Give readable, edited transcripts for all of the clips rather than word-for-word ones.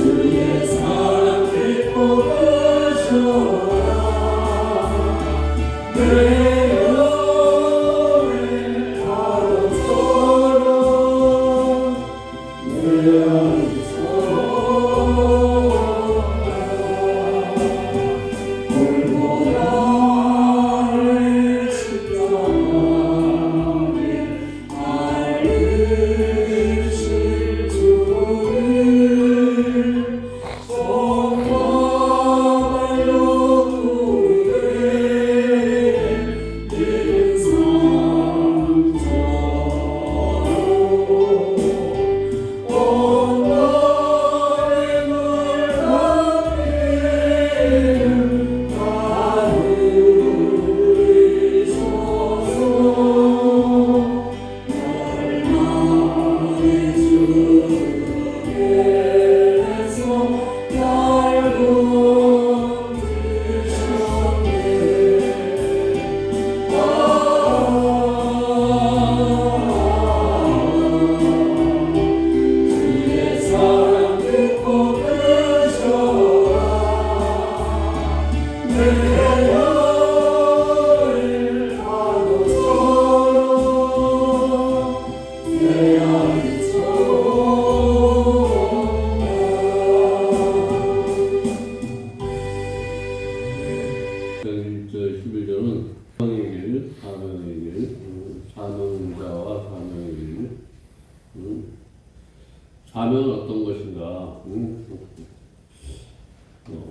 주의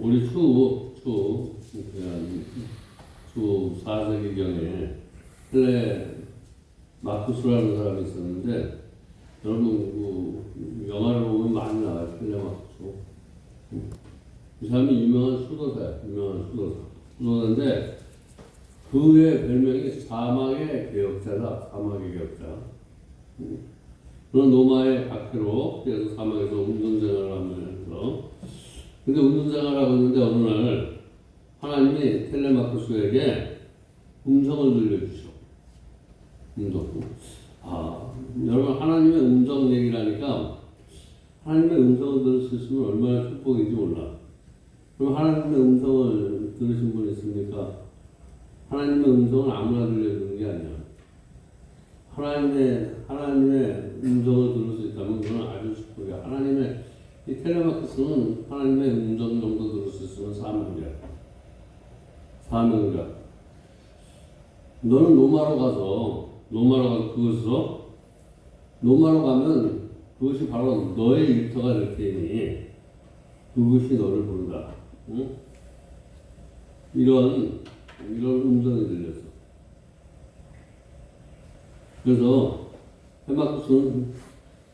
우리 주 4세기경에 텔레마쿠스라는 사람이 있었는데, 여러분 그 영화를 보면 많이 나와요. 텔레마쿠스. 이 사람이 유명한 수도사인데 그의 별명이 사막의 개혁자다. 사막의 개혁자. 그런 로마의 박해로 그래서 사막에서 운동생활을 하면서, 근데 운동생활을 하고 있는데 어느 날 하나님이 텔레마쿠스에게 음성을 들려주셔. 여러분 하나님의 음성 얘기라니까 하나님의 음성을 들을 수 있으면 얼마나 축복인지 몰라. 그럼 하나님의 음성을 들으신 분 있습니까? 하나님의 음성은 아무나 들려주는 게 아니야. 하나님의 음성을 들을 수 있다면 그건 아주 축복이야. 이 텔레마쿠스는 하나님의 음성 정도 들을 수 있으면 사명이야. 너는 로마로 가서 로마로 가면 그것이 바로 너의 일터가 될 테니 그것이 너를 부른다. 응? 이런 음성이 들렸어. 그래서 텔레마쿠스는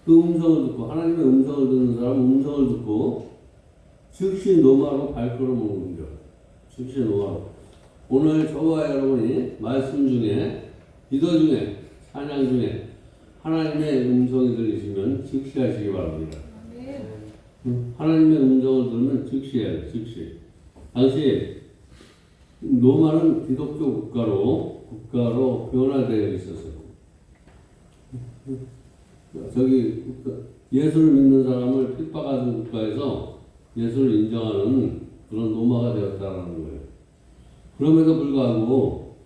그 음성을 듣고, 하나님의 음성을 듣는 사람 음성을 듣고 즉시 로마로 발걸음을 옮겨. 즉시 로마로. 오늘 저와 여러분이 말씀 중에, 기도 중에, 찬양 중에 하나님의 음성이 들리시면 즉시 하시기 바랍니다. 하나님의 음성을 들으면 즉시 해야 돼. 즉시. 당시 로마는 기독교 국가로 변화되어 있었어요. 예수를 믿는 사람을 핍박하는 국가에서 예수를 인정하는 그런 로마가 되었다는 거예요. 그럼에도 불구하고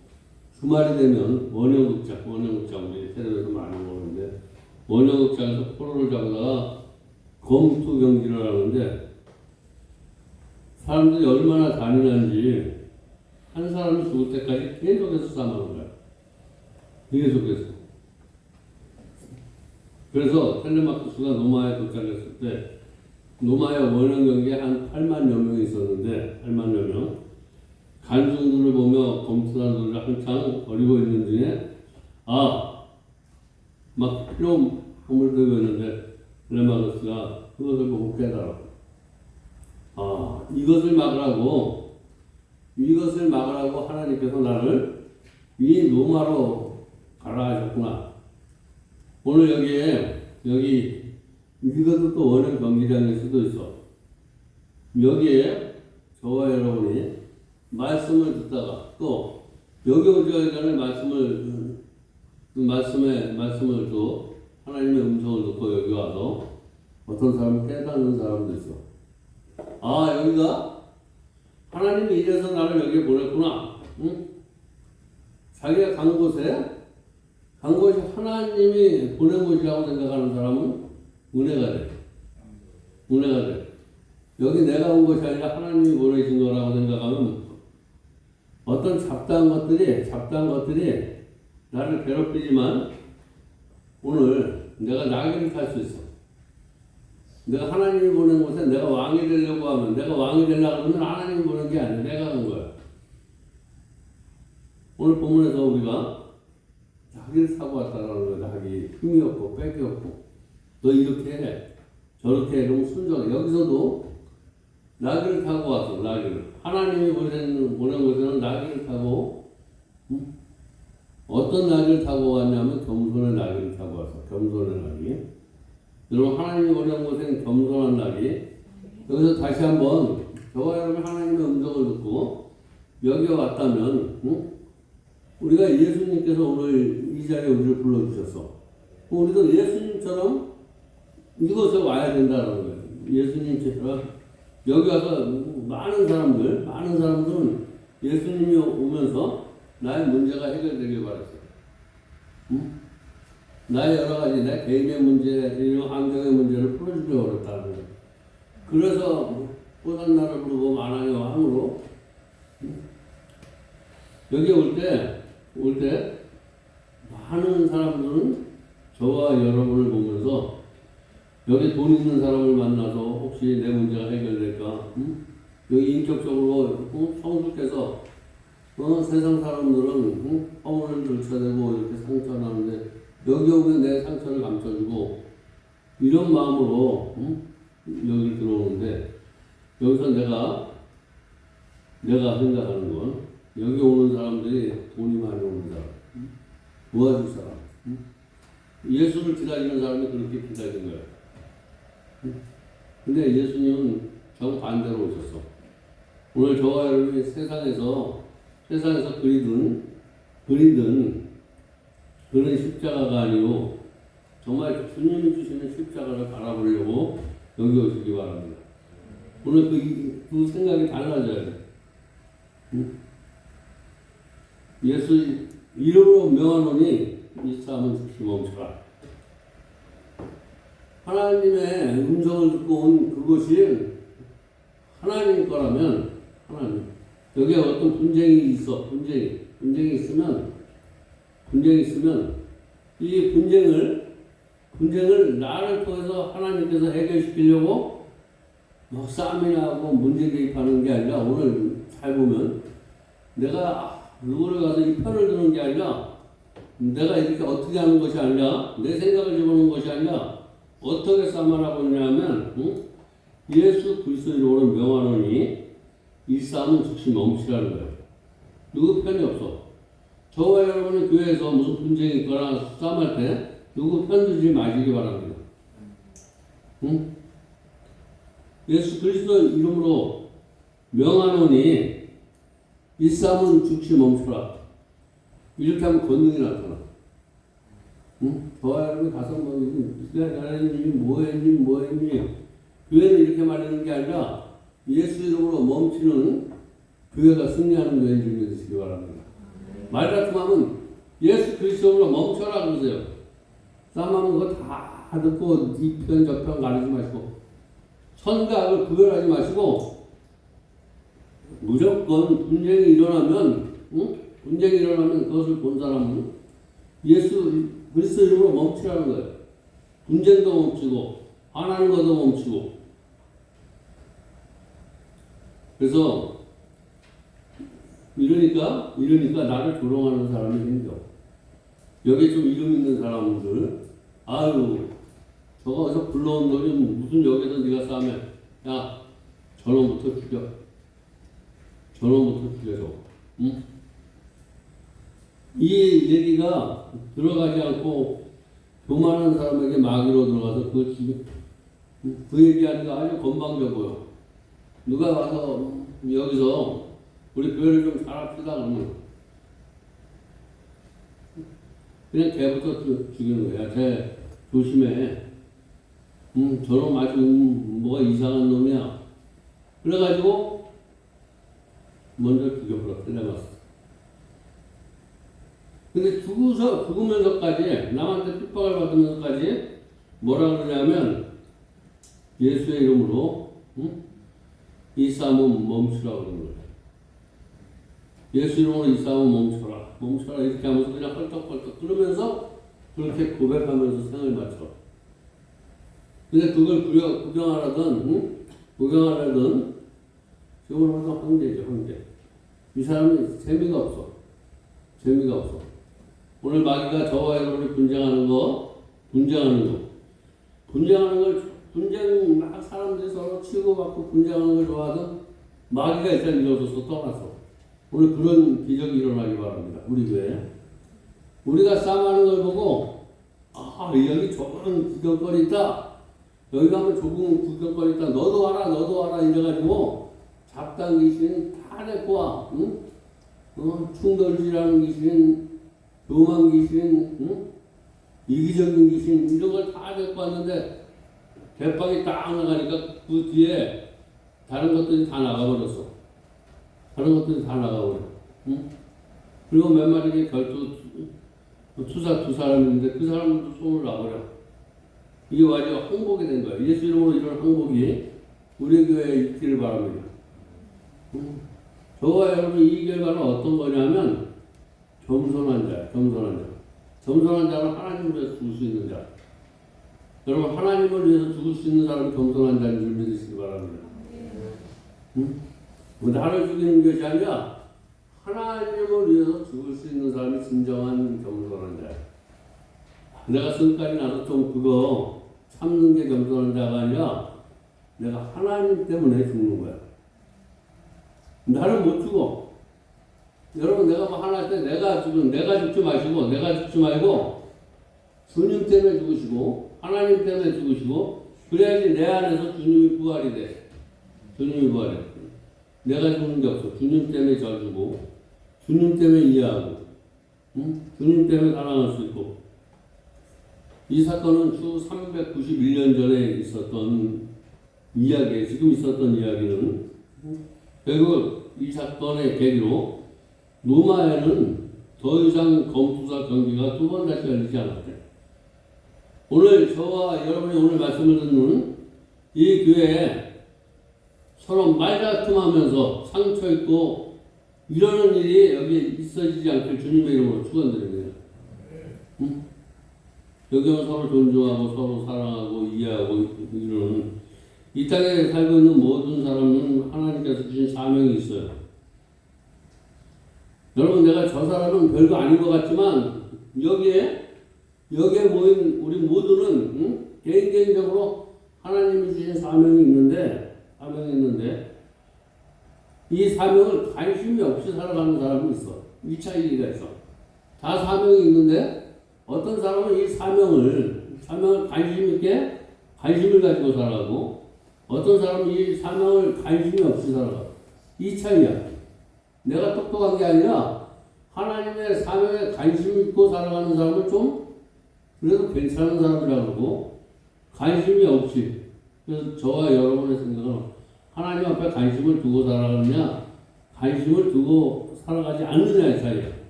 주말이 되면 원형극장 우리 텔레비에서 많이 보는데, 원형극장에서 포로를 잡아다가 검투 경기를 하는데 사람들이 얼마나 잔인한지 한 사람이 죽을 때까지 계속해서 싸우는 거야. 계속해서. 그래서 텔레마쿠스가 로마에 도착했을 때 로마의 원형 경기에 한 8만여 명이 있었는데, 8만여 명. 간중들을 보며 검투단들을 한창 버리고 있는 중에 막 피로 몸을 들고 있는데 텔레마쿠스가 그것을 보고 깨달아. 이것을 막으라고 하나님께서 나를 이 로마로 가라 하셨구나. 오늘 여기 이것도 또 원형 경기장일 수도 있어. 여기에 저와 여러분이 말씀을 듣다가 또 여기 오기 전에 말씀을 또 하나님의 음성을 듣고 여기 와서 어떤 사람은 깨닫는 사람도 있어. 여기가 하나님이 이래서 나를 여기에 보냈구나. 응? 자기가 간 곳이 하나님이 보낸 곳이라고 생각하는 사람은 은혜가 돼. 여기 내가 온 것이 아니라 하나님이 보내신 거라고 생각하면 어떤 잡다한 것들이 나를 괴롭히지만 오늘 내가 나귀를 탈 수 있어. 내가 하나님이 보낸 곳에 내가 왕이 되려고 하면, 내가 왕이 되려고 하면 하나님이 보낸 게 아니야. 내가 간 거야. 오늘 본문에서 우리가 나귀를 타고 왔다라는 거야. 나귀 힘이 없고 빽이 없고 너 이렇게 해 저렇게 해. 그럼 순종해. 여기서도 나귀를 타고 왔어. 하나님이 보낸 곳에는 나귀를 타고, 어떤 나귀를 타고 왔냐면 겸손의 나귀를 타고 왔어. 겸손의 나귀. 여러분 하나님이 보낸 곳에는 겸손한 나귀. 여기서 다시 한번 저와 여러분 하나님의 음성을 듣고 여기에 왔다면, 우리가 예수님께서 오늘 이 자리에 우리를 불러주셨어. 우리도 예수님처럼 이곳에 와야 된다는 거예요. 예수님처럼 여기 와서 많은 사람들은 예수님이 오면서 나의 문제가 해결되길 바랐어요. 나의 여러 가지, 내 개인의 문제, 이런 환경의 문제를 풀어주려고 그랬다는 거예요. 그래서 호산나를 부르고 만왕의 왕으로 여기 올 때 많은 사람들은 저와 여러분을 보면서 여기 돈 있는 사람을 만나서 혹시 내 문제가 해결될까? 여기 인격적으로 성숙해서 세상 사람들은 허물을 들춰대고 이렇게 상처나는데 여기 오면 내 상처를 감춰주고 이런 마음으로 여기 들어오는데 여기서 내가 생각하는 건 여기 오는 사람들이 돈이 많이 오는 사람, 모아줄 사람, 예수를 기다리는 사람이 그렇게 기다리는 거예요. 근데 예수님은 정반대로 오셨어. 오늘 저와 여러분이 세상에서 그리던 그런 십자가가 아니고 정말 주님이 주시는 십자가를 바라보려고 여기 오시기 바랍니다. 오늘 그 생각이 달라져야 돼. 예수 이름으로 명하노니 이 싸움은 즉시 멈춰라. 하나님의 음성을 듣고 온 그것이 하나님 거라면 하나님 여기에 어떤 분쟁이 있어. 분쟁이 있으면 이 분쟁을 나를 통해서 하나님께서 해결시키려고 뭐 싸움이나 하고 문제 대입하는 게 아니라 오늘 잘 보면 내가 누구를 가서 이 편을 드는 게 아니라 내가 이렇게 어떻게 하는 것이 아니라 내 생각을 집어넣는 것이 아니라 어떻게 싸움을 하고 있냐면 예수 그리스도 이름으로 명하노니 이 싸움은 즉시 멈추라는 거예요. 누구 편이 없어. 저와 여러분이 교회에서 무슨 분쟁이 있거나 싸움할 때 누구 편 들지 마시기 바랍니다. 예수 그리스도 이름으로 명하노니 이 싸움은 즉시 멈추라. 이렇게 하면 권능이 나타나. 저와 여러분이 가서 뭐했니 교회는 이렇게 말하는 게 아니라 예수 이름으로 멈추는 교회가 승리하는 교회인 줄 믿으시기 바랍니다. 말 같은 하면 예수 그리스도로 멈춰라 그러세요. 싸움하는 거 다 듣고 이 편 저 편 가리지 마시고 선과 악을 구별하지 마시고 무조건 분쟁이 일어나면 그것을 본 사람은 예수 그리스도 이름으로 멈추라는 거예요. 분쟁도 멈추고 화나는 것도 멈추고. 그래서 이러니까 나를 조롱하는 사람이 생겨. 여기 좀 이름 있는 사람들, 아유, 저거 어디서 불러온 놈이 무슨 여기서 네가 싸우면, 야, 저놈부터 죽여. 응? 이 얘기가 들어가지 않고 교만한 사람에게 마귀로 들어가서 그 얘기하는 거 아주 건방져 보여. 누가 와서 여기서 우리 교회를 좀 잘합시다 그러면 그냥 걔부터 죽이는 거야. 걔 조심해. 저놈 아주 뭐가 이상한 놈이야. 그래가지고 먼저 죽여버려. 때려봤어. 근데 죽으면서까지 남한테 핍박을 받으면서까지 뭐라 그러냐면 예수의 이름으로 이 싸움은 멈추라고 그러는 거예요. 예수 이름으로 이 싸움은 멈춰라 이렇게 하면서 그냥 헐떡헐떡 그러면서 그렇게 고백하면서 생을 맞춰. 근데 그걸 구경하라던 지금 하던 황제죠, 황제. 이 사람이 재미가 없어. 오늘 마귀가 저와 여러분이 분쟁하는 걸 막 사람들이 서로 치고받고 분쟁하는 걸 좋아하던 마귀가 일단 일어서서 떠났어. 오늘 그런 기적이 일어나기 바랍니다. 우리 교회에. 우리가 싸움하는 걸 보고 여기 좁은 구경거리 있다. 여기 가면 좁은 구경거리 있다. 너도 와라 이래가지고 잡단 귀신 다 데리고 와. 충돌질하는 귀신, 교만 귀신, 이기적인 귀신 이런 걸 다 데리고 왔는데 대빵이 딱 나가니까 그 뒤에 다른 것들이 다 나가버렸어. 그리고 몇 마리의 투사 두 사람인데 그 사람도 손을 놔버려. 이게 완전 항복이 된 거야. 예수 이름으로 이런 항복이 우리 교회에 있기를 바랍니다. 저와 여러분 이 결과는 어떤 거냐면 겸손한 자야. 겸손한 자는 하나님을 위해서 죽을 수 있는 자. 여러분 하나님을 위해서 죽을 수 있는 사람이 겸손한 자인 줄 믿으시기 바랍니다. 나를 죽이는 것이 아니라 하나님을 위해서 죽을 수 있는 사람이 진정한 겸손한 자야. 내가 성깔이 나서 좀 그거 참는 게 겸손한 자가 아니라 내가 하나님 때문에 죽는 거야. 나는 못 죽어. 여러분, 내가 뭐 하나 할 때 내가 죽지 마시고, 내가 죽지 말고 주님 때문에 죽으시고 하나님 때문에 죽으시고, 그래야지 내 안에서 주님이 부활이 돼. 주님이 부활해. 내가 죽는 게 없어. 주님 때문에 잘 주고, 주님 때문에 이해하고, 응? 주님 때문에 사랑할 수 있고. 이 사건은 주 391년 전에 있었던 이야기에, 지금 있었던 이야기는 결국 이 사건의 계기로 로마에는 더 이상 검투사 경기가 두 번 다시 열리지 않았대. 오늘 저와 여러분이 오늘 말씀을 듣는 이 교회에 서로 말다툼하면서 상처 있고 이러는 일이 여기 있어지지 않길 주님의 이름으로 축원드립니다. 응? 여기는 서로 존중하고 서로 사랑하고 이해하고 이러는 이 땅에 살고 있는 모든 사람은 하나님께서 주신 사명이 있어요. 여러분, 내가 저 사람은 별거 아닌 것 같지만 여기에 모인 우리 모두는 개인적으로 하나님이 주신 사명이 있는데 이 사명을 관심이 없이 살아가는 사람이 있어. 2차 얘기가 있어. 다 사명이 있는데 어떤 사람은 이 사명을 관심을 가지고 살아가고, 어떤 사람은 이 사명을 관심이 없이 살아가. 이 차이야. 내가 똑똑한 게 아니라 하나님의 사명에 관심 있고 살아가는 사람은 좀 그래도 괜찮은 사람이라고 그러고, 관심이 없이, 그래서 저와 여러분의 생각은 하나님 앞에 관심을 두고 살아가느냐, 관심을 두고 살아가지 않느냐의 차이야.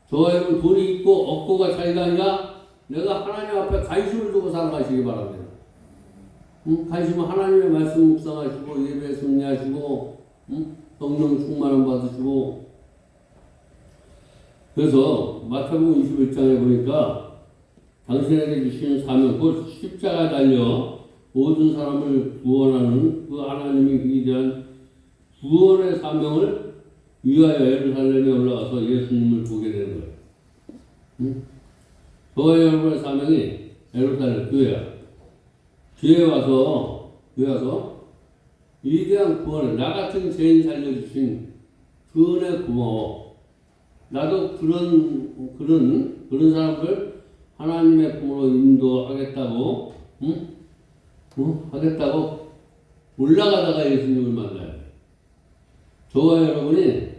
저와 여러분 돈이 있고 없고가 차이가 아니라 내가 하나님 앞에 관심을 두고 살아가시기 바랍니다. 관심은 하나님의 말씀 묵상하시고 예배 승리하시고 성령 충만함 받으시고. 그래서 마태복음 21장에 보니까 당신에게 주신 사명, 곧 십자가에 달려 모든 사람을 구원하는 그 하나님의 위대한 구원의 사명을 위하여 예루살렘에 올라가서 예수님을 보게 되는 거예요. 저와 여러분의 사명이 예루살렘 교회야. 교회 와서 위대한 구원을, 나 같은 죄인 살려주신 그 은혜 고마워. 나도 그런 사람들 하나님의 품으로 인도하겠다고, 하겠다고 올라가다가 예수님을 만나요. 저와 여러분이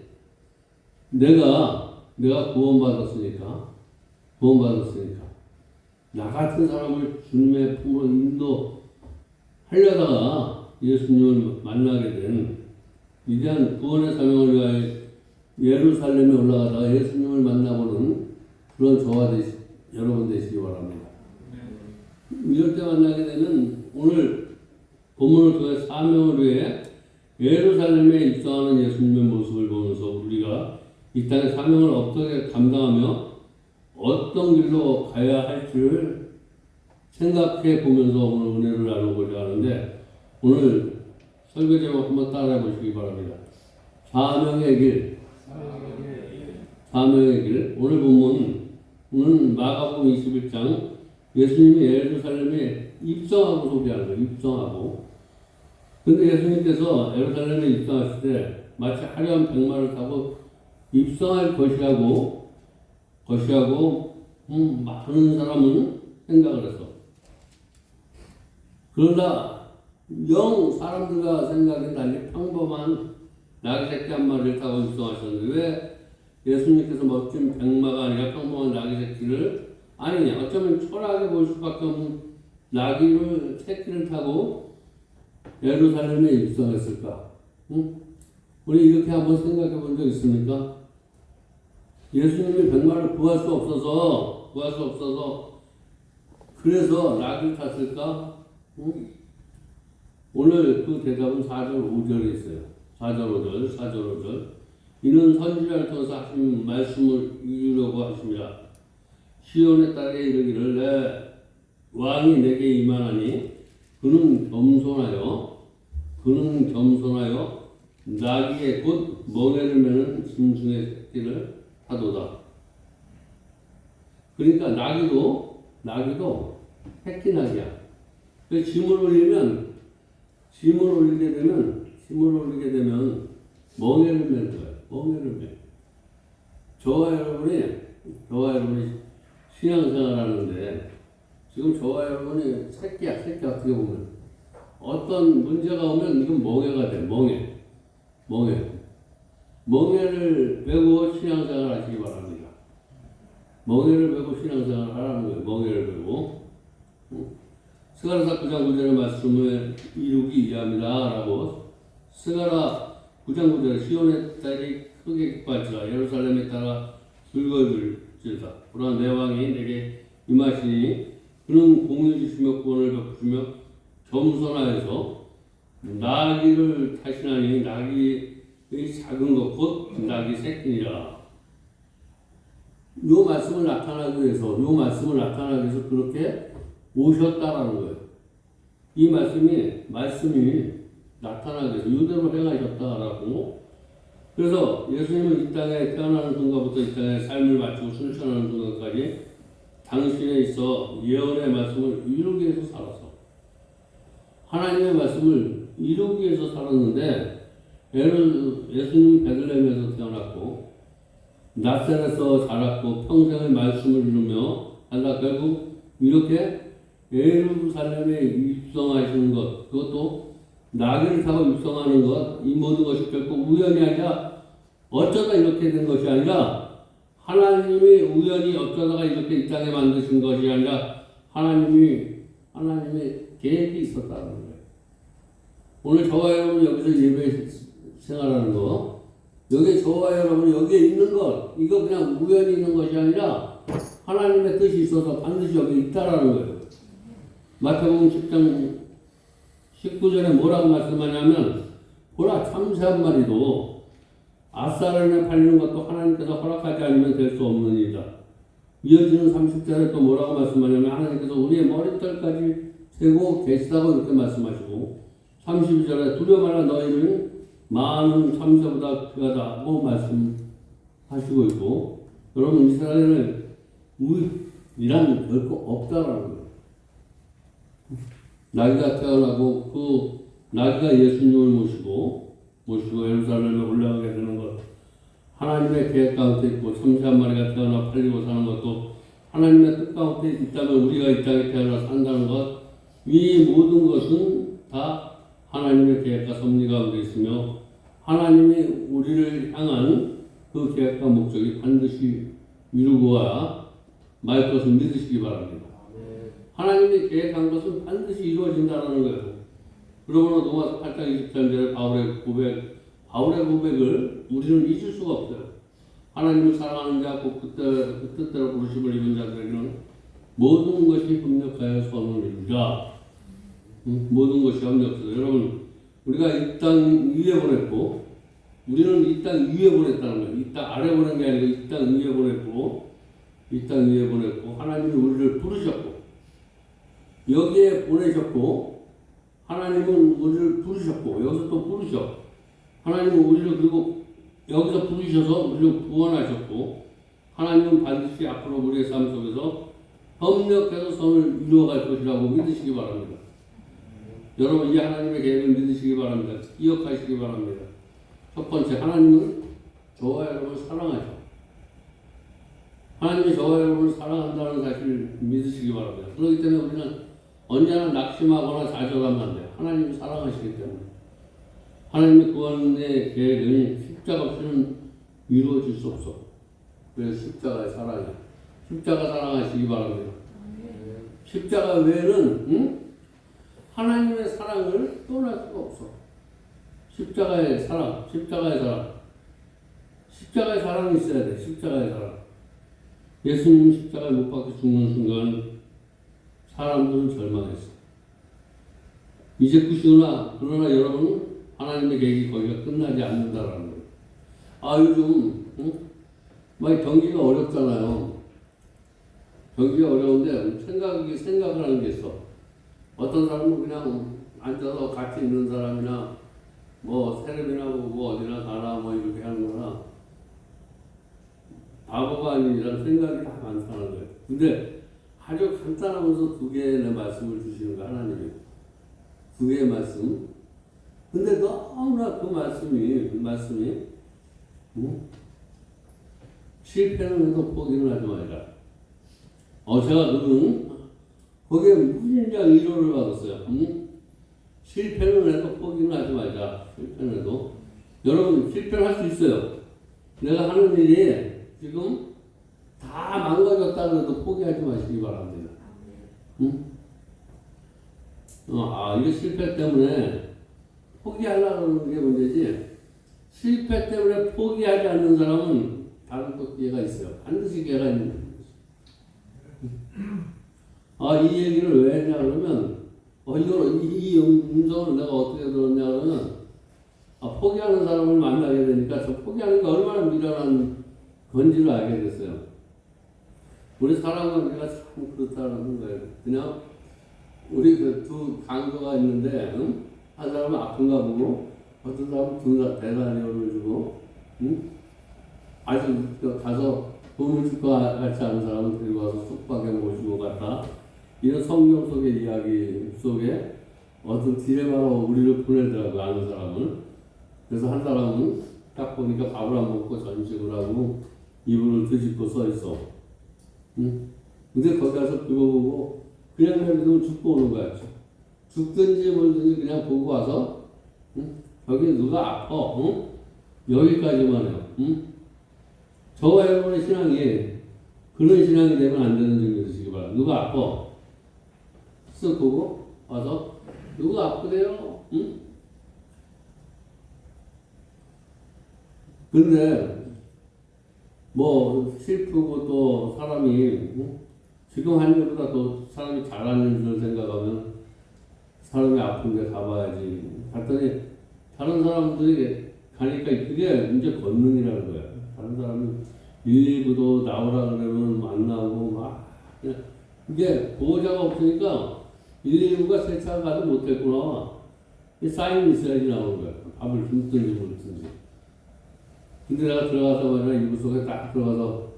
내가 구원받았으니까 나 같은 사람을 주님의 품으로 인도하려다가 예수님을 만나게 된 위대한 구원의 사명을 위하여 예루살렘에 올라가다가 예수님을 만나보는 그런 저와 여러분 되시기 바랍니다. 이럴 때 만나게 되는 오늘 본문을 통해 사명을 위해 예루살렘에 입성하는 예수님의 모습을 보면서 우리가 이 땅의 사명을 어떻게 감당하며 어떤 길로 가야 할지를 생각해 보면서 오늘 은혜를 나누고자 하는데, 오늘 설교 제목 한번 따라해 보시기 바랍니다. 사명의 길. 오늘 본문은 마가복음 21장 예수님이 예루살렘에 입성하고 소개하는 거예요. 입성하고. 근데 예수님께서 예루살렘에 입성하실 때 마치 화려한 백마를 타고 입성할 것이라고 많은 사람은 생각을 했어. 그러나 사람들과 생각이 달리 평범한 나귀 새끼 한 마리를 타고 입성하셨는데 왜 예수님께서 멋진 백마가 아니라 평범한 나귀 새끼를, 아니 어쩌면 초라하게 보일 수밖에 없는 나귀 새끼를 타고 예루살렘에 입성했을까? 우리 이렇게 한번 생각해 본 적 있습니까? 예수님이 백마를 구할 수 없어서 그래서 나귀를 탔을까? 오늘 그 대답은 4절 5절에 있어요. 4절 5절. 이는 선지자를 통해서 하신 말씀을 이루려고 하십니다. 시온의 딸에 이르기를 내 왕이 내게 임하나니 그는 겸손하여 나귀의 곧 멍에를 매는 짐승의 새끼를 하도다. 그러니까 나귀도 새끼 나귀야. 짐을 올리게 되면 멍에를 매는 거야. 멍에를 매. 저와 여러분이 신앙생활 하는데 지금 저와 여러분이 새끼 어떻게 보면 어떤 문제가 오면 이건 멍에가 돼. 멍에를 메고 신앙생활 하시기 바랍니다. 멍에를 메고 신앙생활 하라는 거예요. 멍에를 메고. 스가랴서 9장 9절의 말씀을 이루기 위함이다 라고 스가랴 9장 9절에 시온의 딸이 크게 기뻐할지라 예루살렘에 따라 즐거울지라 그러나 내 왕이 내게 임하시니 그는 공의 주시며 구원을 베푸시며 겸손하여서 나귀를 타시나니 나귀의 작은 것 곧 나귀 새끼니라. 요 말씀을 나타나기 위해서 그렇게 오셨다라는 거예요. 이 말씀이 나타나기 위해서 이대로 행하셨다라고. 그래서 예수님은 이 땅에 태어나는 순간부터 이 땅에 삶을 마치고 순천하는 순간까지 당신에 있어 예언의 말씀을 이루기 위해서 살았어. 하나님의 말씀을 이루기 위해서 살았는데 예수님은 베들레헴에서 태어났고 나사렛에서 자랐고 평생의 말씀을 이루며 하다 결국 이렇게 예루살렘에 입성하시는 것, 그것도 나귀를 타고 입성하는 것, 이 모든 것이 결코 우연이 아니라 어쩌다 이렇게 된 것이 아니라 하나님이 우연히 어쩌다가 이렇게 이 땅에 만드신 것이 아니라 하나님의 계획이 있었다는 거예요. 오늘 저와 여러분 여기서 예배 생활하는 거, 여기 저와 여러분 여기에 있는 것, 이거 그냥 우연히 있는 것이 아니라 하나님의 뜻이 있어서 반드시 여기 있다라는 거예요. 마태복음 10장 19절에 뭐라고 말씀하냐면 보라 참새 한 마리도 아싸란에 팔리는 것도 하나님께서 허락하지 않으면 될 수 없느니라. 이어지는 30절에 또 뭐라고 말씀하냐면 하나님께서 우리의 머리털까지 세고 계시다고 이렇게 말씀하시고 32절에 두려워 말라 너희는 많은 참새보다 귀하다고 말씀하시고 있고 여러분 이스라엘은 우리란 결코 없다라는 거예요. 나귀가 태어나고 그 나귀가 예수님을 모시고 예루살렘에 올라가게 되는 것 하나님의 계획 가운데 있고 참새 한 마리가 태어나 팔리고 사는 것도 하나님의 뜻 가운데 있다면 우리가 이 땅에 태어나 산다는 것 이 모든 것은 다 하나님의 계획과 섭리 가운데 있으며 하나님이 우리를 향한 그 계획과 목적이 반드시 이루고야 말 것을 믿으시기 바랍니다. 하나님이 계획한 것은 반드시 이루어진다는 거예요. 그러므로 로마서 8장 23절에 바울의 고백을 우리는 잊을 수가 없어요. 하나님을 사랑하는 자, 곧 그 뜻대로 부르심을 입은 자들에게는 모든 것이 협력하여 선을 이루리라. 모든 것이 협력해서 여러분 우리가 이 땅 위에 보냈고 우리는 이 땅 위에 보냈다는 거예요. 이 땅 아래 보낸 게 아니고 이 땅 위에 보냈고 하나님이 우리를 부르셨고 여기에 보내셨고 하나님은 우리를 부르셨고 여기서 또 부르셔. 하나님은 우리를 그리고 여기서 부르셔서 우리를 구원하셨고 하나님은 반드시 앞으로 우리의 삶 속에서 협력해서 선을 이루어갈 것이라고 믿으시기 바랍니다. 여러분 이 하나님의 계획을 믿으시기 바랍니다. 기억하시기 바랍니다. 첫 번째 하나님은 저와 여러분을 사랑하셔. 하나님이 저와 여러분을 사랑한다는 사실을 믿으시기 바랍니다. 그렇기 때문에 우리는 언제나 낙심하거나 좌절하면 안 돼요. 하나님이 사랑하시기 때문에. 하나님의 구원의 계획은 십자가 없이는 이루어질 수 없어. 그래서 십자가의 사랑이야. 십자가 사랑하시기 바랍니다. 십자가 외에는 하나님의 사랑을 떠날 수가 없어. 십자가의 사랑이 있어야 돼. 십자가의 사랑. 예수님 십자가에 못 박혀 죽는 순간 사람들은 절망했어. 이제 끝이구나. 그러나 여러분은 하나님의 계획이 거기가 끝나지 않는다라는 거예요. 요즘 막 경기가 어렵잖아요. 경기가 어려운데 생각을 하는 게 있어. 어떤 사람은 그냥 앉아서 같이 있는 사람이나 뭐 텔레비나 보고 어디나 가나 뭐 이렇게 하는 거나 바보가 아니라는 생각이 다 많다는 거예요. 근데 아주 간단하면서 두 개의 말씀을 주시는 거 하나님이. 두 개의 말씀. 근데 너무나 그 말씀이 실패는 해도 포기는 하지 말자. 제가 거기에 무진장 위로를 받았어요. 실패는 해도 포기는 하지 말자. 실패는 해도. 여러분, 실패를 할 수 있어요. 내가 하는 일이 지금 다 망가졌다 해도 포기하지 마시기 바랍니다. 이거 실패 때문에 포기하려는 게 문제지. 실패 때문에 포기하지 않는 사람은 다른 또 기회가 있어요. 반드시 기회가 있는 거예요. 이 얘기를 왜 했냐 그러면 이 음성을 내가 어떻게 들었냐 그러면 포기하는 사람을 만나게 되니까 저 포기하는 게 얼마나 미련한 건지를 알게 됐어요. 우리 사람 관계가 참 그렇다는 거예요. 그냥 우리 그 두 강도가 있는데 한 사람은 아픈가 보고 어떤 사람은 대단히를 주고 아주 가서 돈을 줄 것 같지 않은 사람은 데리고 와서 숙박에 모시고 갔다. 이런 성경 속의 이야기 속에 어떤 딜레마로 우리를 보내더라고요. 아는 사람은. 그래서 한 사람은 딱 보니까 밥을 안 먹고 전식을 하고 이불을 뒤집고 서 있어. 근데 거기 가서 그거 보고 그냥 믿으면 죽고 오는 거야. 죽든지 멀든지 그냥 보고 와서 여기 누가 아파? 여기까지만 해요. 저와 여러분의 신앙이 그런 신앙이 되면 안 되는 줄 믿으시기 바랍니다. 누가 아파? 쓱 보고 와서 누가 아프대요? 근데 뭐 슬프고 또 사람이 지금 한 일보다 더 사람이 잘하는 줄 생각하면 사람이 아픈데 가봐야지. 갔더니 다른 사람들이 가니까 그게 이제 권능이라는 거야. 다른 사람이 119도 나오라 그러면 안 나오고 막 이게 보호자가 없으니까 119가 세차가 가도 못했구나. 사인이 있어야지 나오는 거야. 밥을 굶든지 먹든지. 근데 내가 들어가자마자 이불 속에 딱 들어가서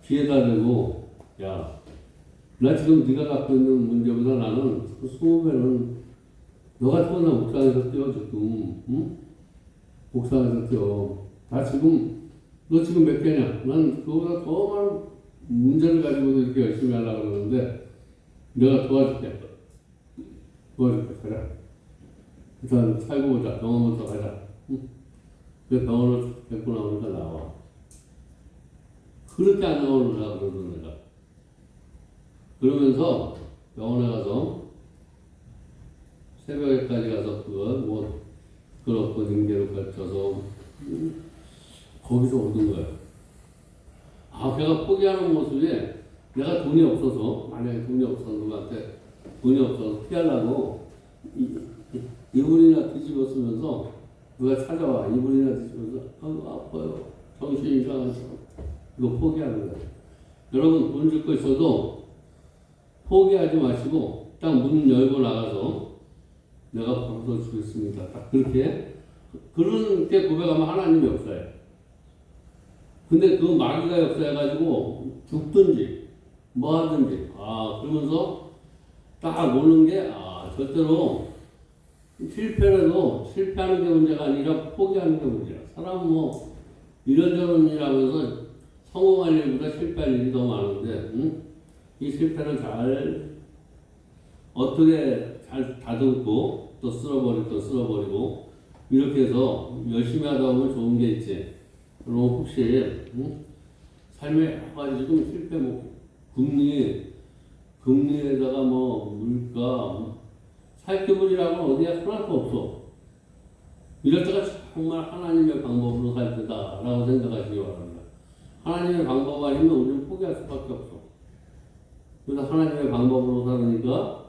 귀에다 대고 야, 나 지금 네가 갖고 있는 문제보다 나는 20배는 너 같은 건 옥상에서 뛰어 지금 옥상에서 뛰어. 나 지금 너 지금 몇 개냐? 난 그거보다 더 많은 문제를 가지고 이렇게 열심히 하려고 그러는데 내가 도와줄게. 가자. 일단 살고 보자. 병원부터 가자. 그 병원을 데리고 나오니까 나와. 그렇게 안 나오느라 그러던 내가. 그러면서 병원에 가서 새벽에까지 가서 그렇고 능계를 거쳐서 거기서 얻은 거예요. 걔가 포기하는 모습에 내가 돈이 없어서, 만약에 돈이 없어서 누구한테 돈이 없어서 피하려고 이불이나 뒤집어 쓰면서 누가 찾아와. 이불이나 뒤집어서 아파요. 정신이 이상해서 이거 포기하는 거예요. 여러분 돈 줄 거 있어도 포기하지 마시고 딱 문 열고 나가서 내가 벌어서 주겠습니다. 딱 그렇게 고백하면 하나님이 역사해요. 근데 그 마귀가 역사해가지고 죽든지 뭐 하든지 그러면서 딱 오는 게 절대로 실패라도 실패하는 게 문제가 아니라 포기하는 게 문제야. 사람은 뭐 이런저런 일 하면서 성공할 일보다 실패할 일이 더 많은데 이 실패를 어떻게 잘 다듬고 또 쓸어버리고 이렇게 해서 열심히 하다 보면 좋은 게 있지. 그럼 혹시 삶에 여러 가지 지금 실패 금리에다가 물가 살기물이라고는 어디에 하나도 없어. 이럴 때가 정말 하나님의 방법으로 살 때다라고 생각하시기 바랍니다. 하나님의 방법 아니면 우리는 포기할 수밖에 없어. 그래서 하나님의 방법으로 살으니까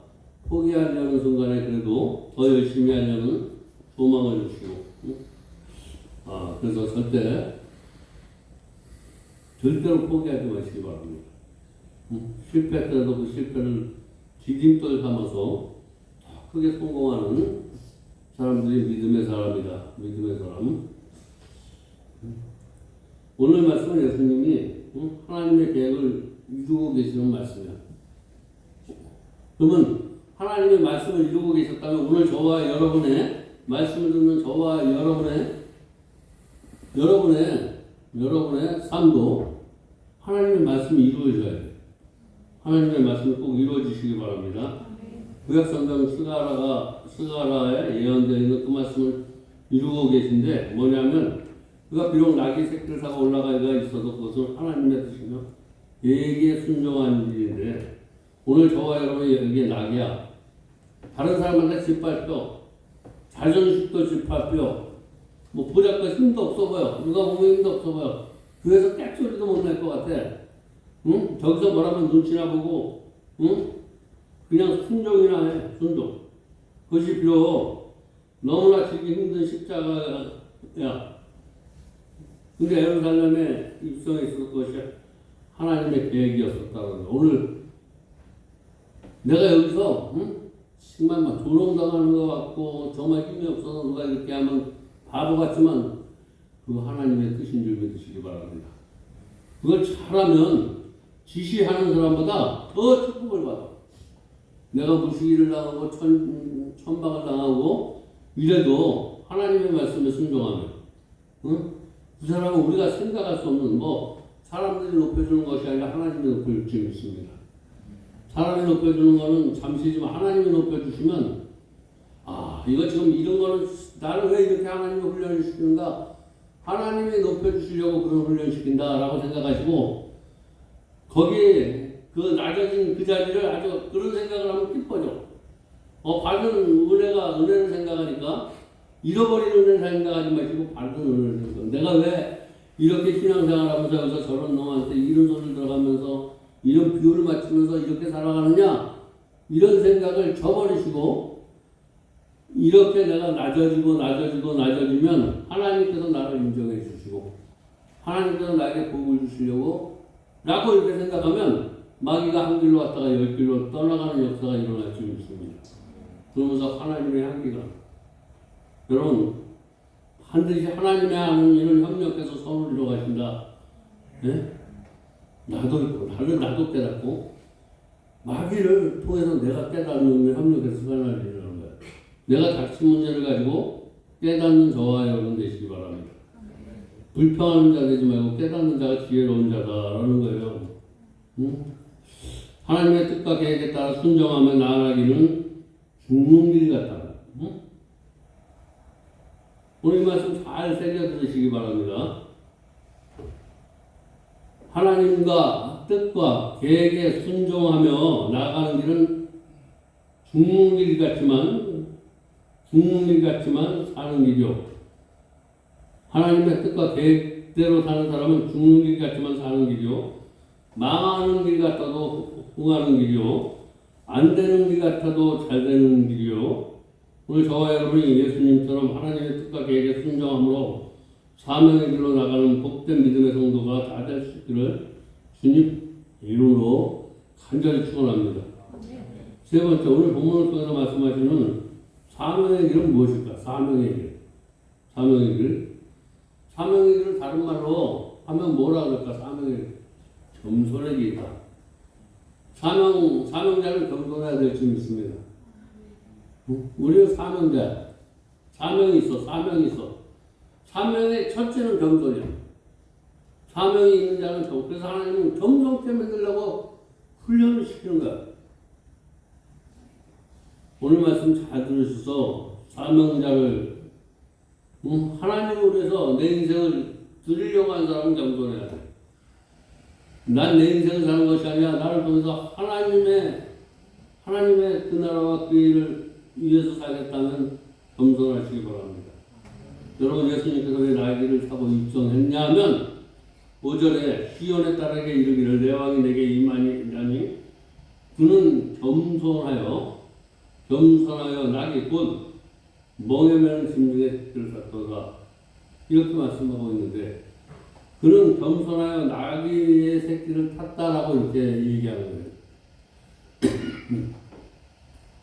포기하려는 순간에 그래도 더 열심히 하려는 소망을 주시고 그래서 절대로 포기하지 마시기 바랍니다. 실패했더라도 그 실패를 디딤돌 삼아서 더 크게 성공하는 사람들이 믿음의 사람이다. 믿음의 사람. 오늘 말씀은 예수님이 하나님의 계획을 이루고 계시는 말씀이야. 그러면 하나님의 말씀을 이루고 계셨다면 오늘 저와 여러분의 말씀을 듣는 저와 여러분의 삶도 하나님의 말씀이 이루어져야 돼. 하나님의 말씀이 꼭 이루어지시기 바랍니다. 구약성경 스가랴에 예언되어 있는 그 말씀을 이루고 계신데 뭐냐면 그가 비록 낙이 새끼를 사고 올라가기가 있어도 그것은 하나님의 뜻이며 계획에 순종한 일인데 오늘 저와 여러분이 여기에 낙이야. 다른 사람한테 짓밟혀. 자존심도 짓밟혀. 뭐 부잡고 힘도 없어 보여. 누가 보면 힘도 없어 보여. 교회에서 깍소리도 못 낼 것 같아. 응? 저기서 뭐라면 눈치나 보고 응? 그냥 순종이나 해. 순종. 그것이 비록 너무나 지기 힘든 십자가야. 근데 예루살렘에 입성에 있을 것이 하나님의 계획이었었다는 거예요. 오늘 내가 여기서 정말 막 조롱당하는 것 같고 정말 힘이 없어서 누가 이렇게 하면 바보 같지만 그거 하나님의 뜻인 줄 믿으시기 바랍니다. 그걸 잘하면 지시하는 사람보다 더 축복을 받아. 내가 무시기를 당하고 천박을 당하고 이래도 하나님의 말씀에 순종하면 그 사람은 우리가 생각할 수 없는 사람들이 높여주는 것이 아니라 하나님이 높여줄 수 있습니다. 사람이 높여주는 거는 잠시지만 하나님이 높여주시면 이거 지금 이런 거는 나를 왜 이렇게 하나님이 훈련을 시키는가? 하나님이 높여주시려고 그런 훈련을 시킨다라고 생각하시고 거기에 그 낮아진 그 자리를 아주 그런 생각을 하면 기뻐져. 받은 은혜를 생각하니까 잃어버린 은혜를 생각하지 마시고 받은 은혜를 생각하고 내가 왜 이렇게 신앙생활하면서 여기서 저런 놈한테 이런 소리를 들어가면서 이런 비유를 맞추면서 이렇게 살아가느냐 이런 생각을 저버리시고 이렇게 내가 낮아지면 하나님께서 나를 인정해 주시고 하나님께서 나에게 복을 주시려고 라고 이렇게 생각하면 마귀가 한 길로 왔다가 열 길로 떠나가는 역사가 일어날 수 있습니다. 그러면서 하나님의 향기가 여러분 반드시 하나님의 하는 일을 협력해서 선을 이루어 가신다. 네? 나도 깨닫고 마귀를 통해서 내가 깨닫는 협력해서 선을 이루는 거야. 내가 닥친 문제를 가지고 깨닫는 저와 여러분 되시기 바랍니다. 불평하는 자 되지 말고 깨닫는 자가 지혜로운 자다라는 거예요. 하나님의 뜻과 계획에 따라 순종하며 나아가기는 죽는 길 같다. 오늘 이 말씀 잘 새겨 들으시기 바랍니다. 하나님과 뜻과 계획에 순종하며 나아가는 길은 죽는 길 같지만 사는 길이요. 하나님의 뜻과 계획대로 사는 사람은 죽는 길 같지만 사는 길이요. 망하는 길 같아도 흥하는 길이요. 안 되는 길 같아도 잘 되는 길이요. 오늘 저와 여러분이 예수님처럼 하나님의 뜻과 계획에 순종함으로 사명의 길로 나가는 복된 믿음의 성도가 다 될 수 있기를 주님 이름으로 간절히 축원합니다. 세 번째, 오늘 본문을 통해서 말씀하시는 사명의 길은 무엇일까? 사명의 길을 다른 말로 하면 뭐라 그럴까? 사명의 길. 겸손의 길이다. 사명자는 겸손해야 될 줄 믿습니다. 우리는 사명자. 사명이 있어. 사명의 첫째는 겸손이야. 사명이 있는 자는 겸손. 그래서 하나님은 겸손케 만들려고 훈련을 시키는 거야. 오늘 말씀 잘 들으셔서 사명자를 하나님을 위해서 내 인생을 드리려고 하는 사람은 겸손해야 돼. 난 내 인생을 사는 것이 아니라 나를 통해서 하나님의 그 나라와 그 일을 위해서 살겠다면 겸손하시기 바랍니다. 여러분 예수님께서 왜 나에게를 타고 입성했냐면 5절에 시온의 딸에게 이르기를 내 왕이 내게 임하니 그는 겸손하여 낙이 곧 멍에 매는 짐승의 새끼를 샀도다. 이렇게 말씀하고 있는데 그는 겸손하여 나귀의 새끼를 탔다라고 이렇게 얘기하는 거예요.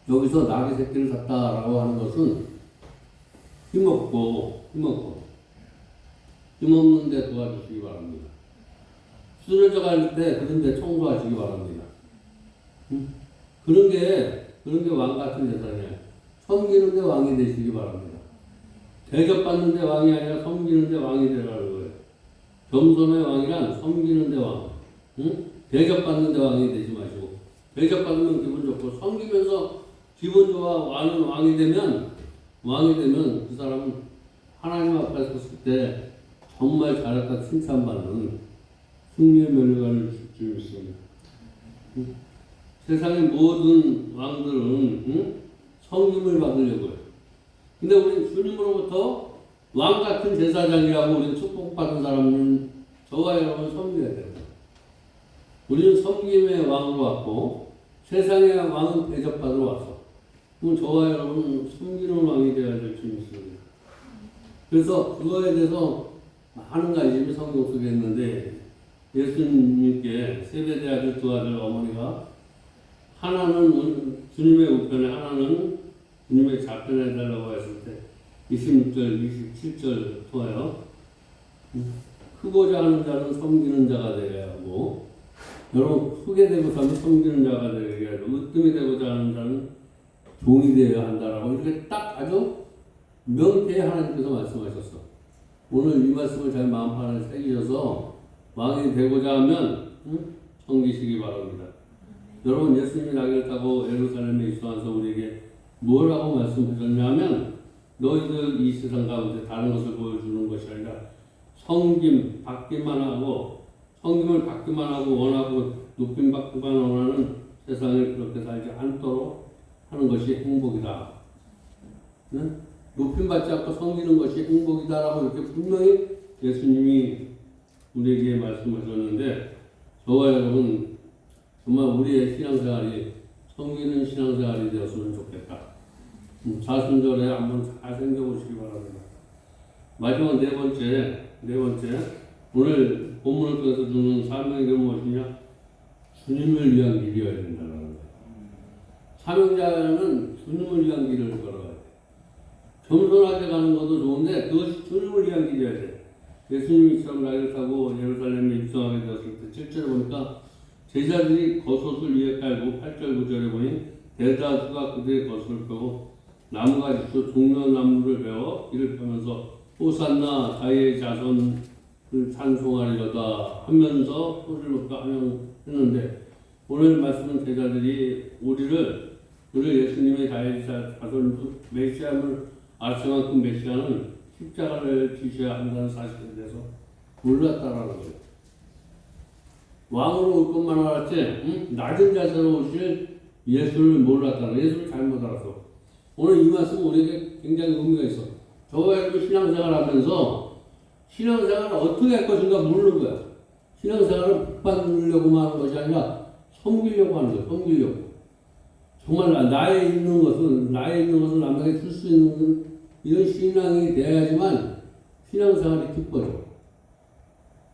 여기서 나귀 새끼를 탔다라고 하는 것은 힘없는데 도와주시기 바랍니다. 쓰러져 갈 때 그런데 청소하시기 바랍니다. 그런 게 왕 같은 제사냐. 섬기는데 왕이 되시기 바랍니다. 대접받는데 왕이 아니라 섬기는데 왕이 되라는 거예요. 겸손의 왕이란 섬기는데 왕. 대접받는데 왕이 되지 마시고, 대접받으면 기분 좋고, 섬기면서 기분 좋아 왕은 왕이 되면 그 사람은 하나님 앞에 섰을 때 정말 잘했다 칭찬받는 승리의 면류관을 줄 줄 믿습니다. 세상의 모든 왕들은 섬김을 받으려고요. 근데 우리는 주님으로부터 왕 같은 제사장이라고 우리는 축복받은 사람은 저와 여러분 섬겨야 돼요. 우리는 섬김의 왕으로 왔고 세상의 왕은 대접받으러 왔어. 그럼 저와 여러분은 섬기는 왕이 되어야 될 줄 믿습니다. 그래서 그거에 대해서 많은 관심이 성경 속에 있는데 예수님께 세베대 아들 두 아들 어머니가 하나는 주님의 우편에 하나는 주님의 좌편에 해달라고 했을 때 26절, 27절 통하여 크고자 하는 자는 섬기는 자가 되어야 하고 여러분 크게 되고자 하면 섬기는 자가 되어야 하고 으뜸이 되고자 하는 자는 종이 되어야 한다라고 이렇게 딱 아주 명쾌히 하나님께서 말씀하셨어. 오늘 이 말씀을 잘 마음판에 새기셔서 왕이 되고자 하면 섬기시기 바랍니다. 여러분 예수님이 나귀를 타고 예루살렘에 입성해서 우리에게 뭐라고 말씀하셨냐면 너희들 이 세상 가운데 다른 것을 보여주는 것이 아니라 섬김을 받기만 하고 원하고 높임 받기만 원하는 세상을 그렇게 살지 않도록 하는 것이 행복이다. 응? 높임 받지 않고 섬기는 것이 행복이다라고 이렇게 분명히 예수님이 우리에게 말씀하셨는데 저와 여러분 정말 우리의 신앙생활이 섬기는 신앙생활이 되었으면 좋겠다. 사순절에 한번 잘 생겨보시기 바랍니다. 마지막 네 번째 오늘 본문을 통해서 주는 사명이 무엇이냐? 주님을 위한 길이어야 된다는 거예요. 사명자는 주님을 위한 길을 걸어가야 돼. 겸손하게 가는 것도 좋은데 그것이 주님을 위한 길이어야 돼. 예수님이 처음 나귀를 타고 예루살렘에 입성하게 되었을 때 7절에 보니까 제자들이 겉옷을 위에 깔고 8절 9절에 보니 대다수가 그들의 겉옷을 펴고 나무가지로 종려나무를 베어 길을 펴면서 호산나 다윗의 자손을 찬송하리로다 하면서 소리를 높여 하명했는데 오늘 말씀은 제자들이 우리를 예수님의 다윗의 자손 메시아를 알 만큼 메시아는 십자가를 지셔야 한다는 사실에 대해서 몰랐다라는 거예요. 왕으로 올 것만 알았지 낮은 자세로 오실 예수를 몰랐다는 거예요. 예수를 잘못 알았어. 오늘 이 말씀은 우리에게 굉장히 의미가 있어. 저와 여러분 신앙생활 하면서 신앙생활을 어떻게 할 것인가 모르는 거야. 신앙생활을 복받으려고만 하는 것이 아니라 섬기려고 하는 거야. 섬기려고. 정말 나에 있는 것은 남에게 줄 수 있는 이런 신앙이 돼야지만 신앙생활이 기뻐져.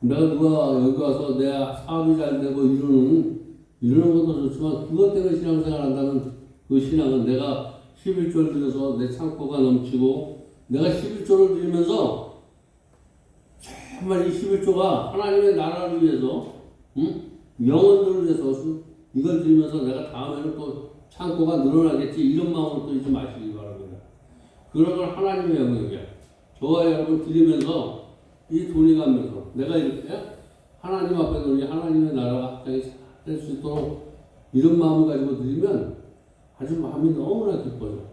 내가 누가 여기 와서 내가 사업이 잘 되고 이러는 것도 좋지만 그것 때문에 신앙생활 한다는 그 신앙은 내가 11조를 드려서 내 창고가 넘치고 내가 11조를 드리면서 정말 이 11조가 하나님의 나라를 위해서 영혼들을 위해서 이걸 드리면서 내가 다음에는 또 창고가 늘어나겠지 이런 마음으로 또 잊지 마시기 바랍니다. 그런 건 하나님의 영역이야. 저와 여러분 드리면서 이 돈이 가면서 내가 이렇게 하나님 앞에 우리 하나님의 나라가 합당히 될 수 있도록 이런 마음을 가지고 드리면 아주 마음이 너무나 기뻐요.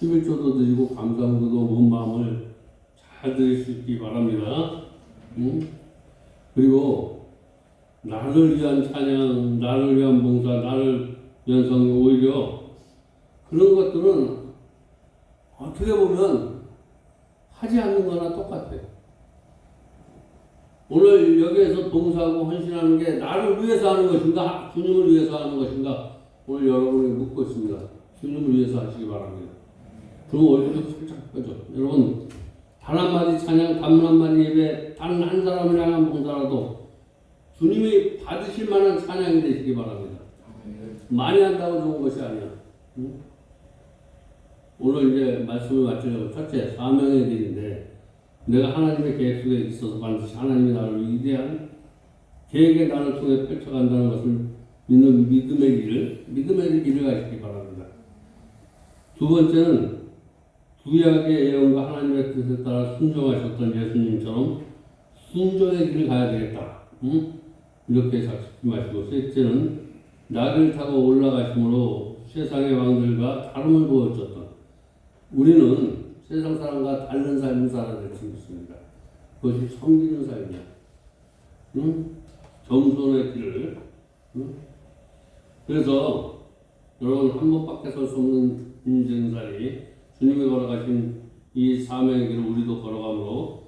11조도 드리고 감사함도 온 마음을 잘 드릴 수 있기 바랍니다. 그리고 나를 위한 찬양, 나를 위한 봉사, 나를 위한 성령 오히려 그런 것들은 어떻게 보면 하지 않는 거나 똑같아요. 오늘 여기에서 봉사하고 헌신하는 게 나를 위해서 하는 것인가 주님을 위해서 하는 것인가 오늘 여러분에게 묻고 있습니다. 주님을 위해서 하시기 바랍니다. 그럼 얼굴이 활짝 펴져. 여러분 단 한마디 찬양, 단 한마디 예배, 단 한 사람을 향한 봉사라도 주님이 받으실 만한 찬양이 되시기 바랍니다. 많이 한다고 좋은 것이 아니야. 오늘 이제 말씀을 마치려고 첫째 사명의 길인데 내가 하나님의 계획 속에 있어서 반드시 하나님이 나를 위대한 계획의 난을 통해 펼쳐간다는 것을 믿는 믿음의 길을 가시기 바랍니다. 두 번째는 구약의 예언과 하나님의 뜻에 따라 순종하셨던 예수님처럼 순종의 길을 가야 되겠다. 이렇게 작심하시고 셋째는 나귀를 타고 올라가심으로 세상의 왕들과 다름을 보여줬던 우리는 세상 사람과 다른 삶을 살아야 될 수 있습니다. 그것이 섬기는 삶이야. 겸손의 길을. 그래서 여러분 한 번밖에 설 수 없는 인생살이 주님이 걸어가신 이 사명의 길을 우리도 걸어가므로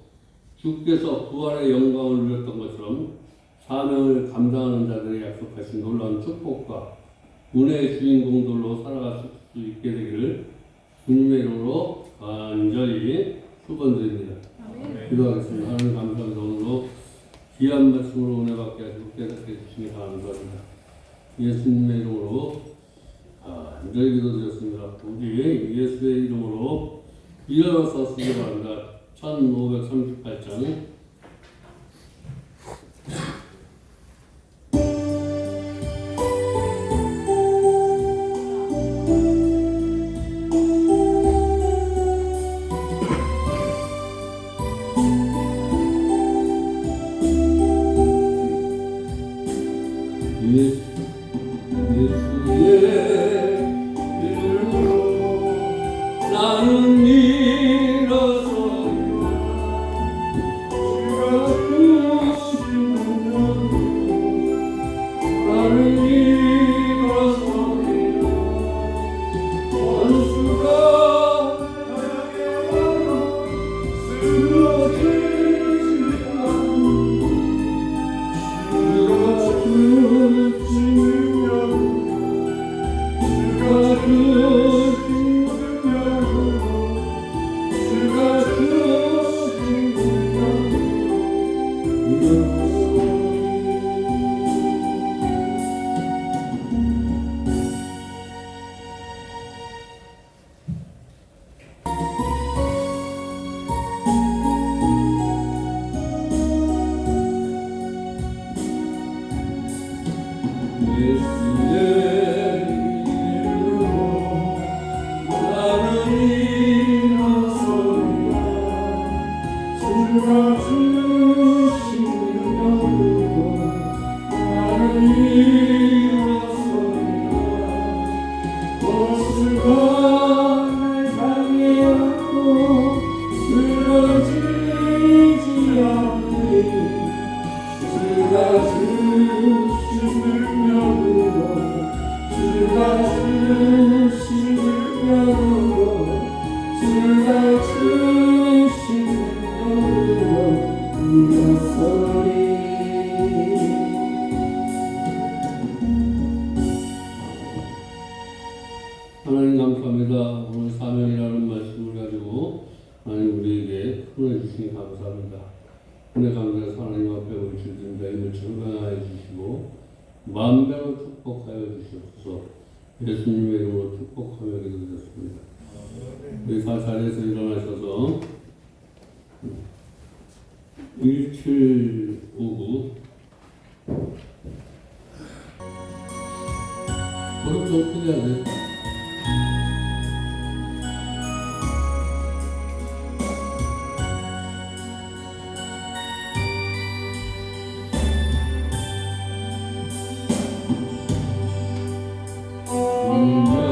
주께서 부활의 영광을 누렸던 것처럼 사명을 감당하는 자들의 약속하신 놀라운 축복과 은혜의 주인공들로 살아갈 수 있게 되기를 주님의 이름으로 간절히 축원드립니다. 기도하겠습니다. 하나님 감사합니다. 오늘도 귀한 말씀으로 은혜 받게 하시고 깨닫게 해주시니 감사합니다. 예수님의 이름으로 간절히 기도드렸습니다. 우리 예수의 이름으로 일어나서 쓰기 바랍니다. 1538장 하나님 감사합니다. 오늘 사명이라는 말씀을 가지고 하나님 우리에게 풀어 주시니 감사합니다. 은혜 감사해서 하나님 앞에 우리 주님과 힘을 증강하여 주시고 만배로 축복하여 주시옵소서. 예수님의 이름으로 축복하며 기도드렸습니다. 우리 다 자리에서 일어나셔서 1759 그룹 좀 크게 하세요. Amen.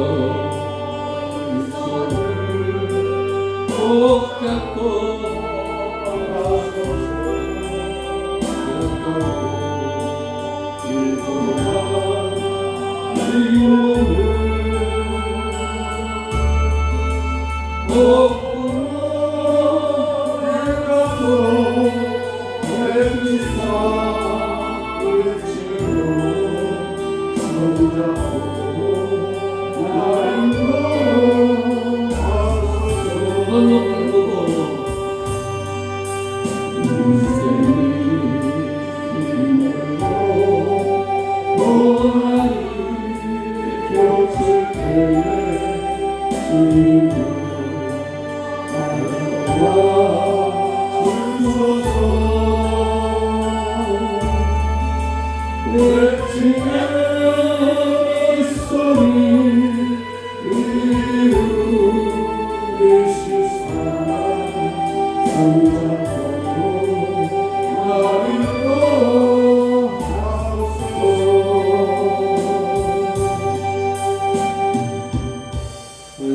하나님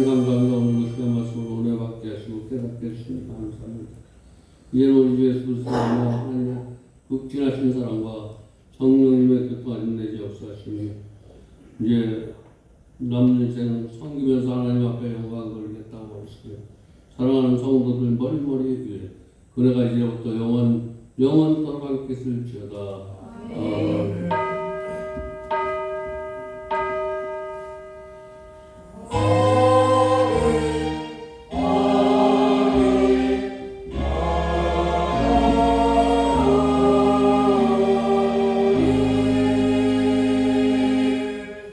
감사합니다. 오늘 시간 말씀으로 은혜 받게 하시고 깨닫게 해주시니까 감사합니다. 이제는 우리 주 예수 그리스도의 하나님의 극진하신 사랑과 성령님의 교통하심 내지 역사하시니 이제 남는 인생은 섬기면서 하나님 앞에 영광을 돌리겠다고 하시고요. 사랑하는 성도들 머리머리에 귀해 그네가 이제부터 영원토록 함께 있을지어다.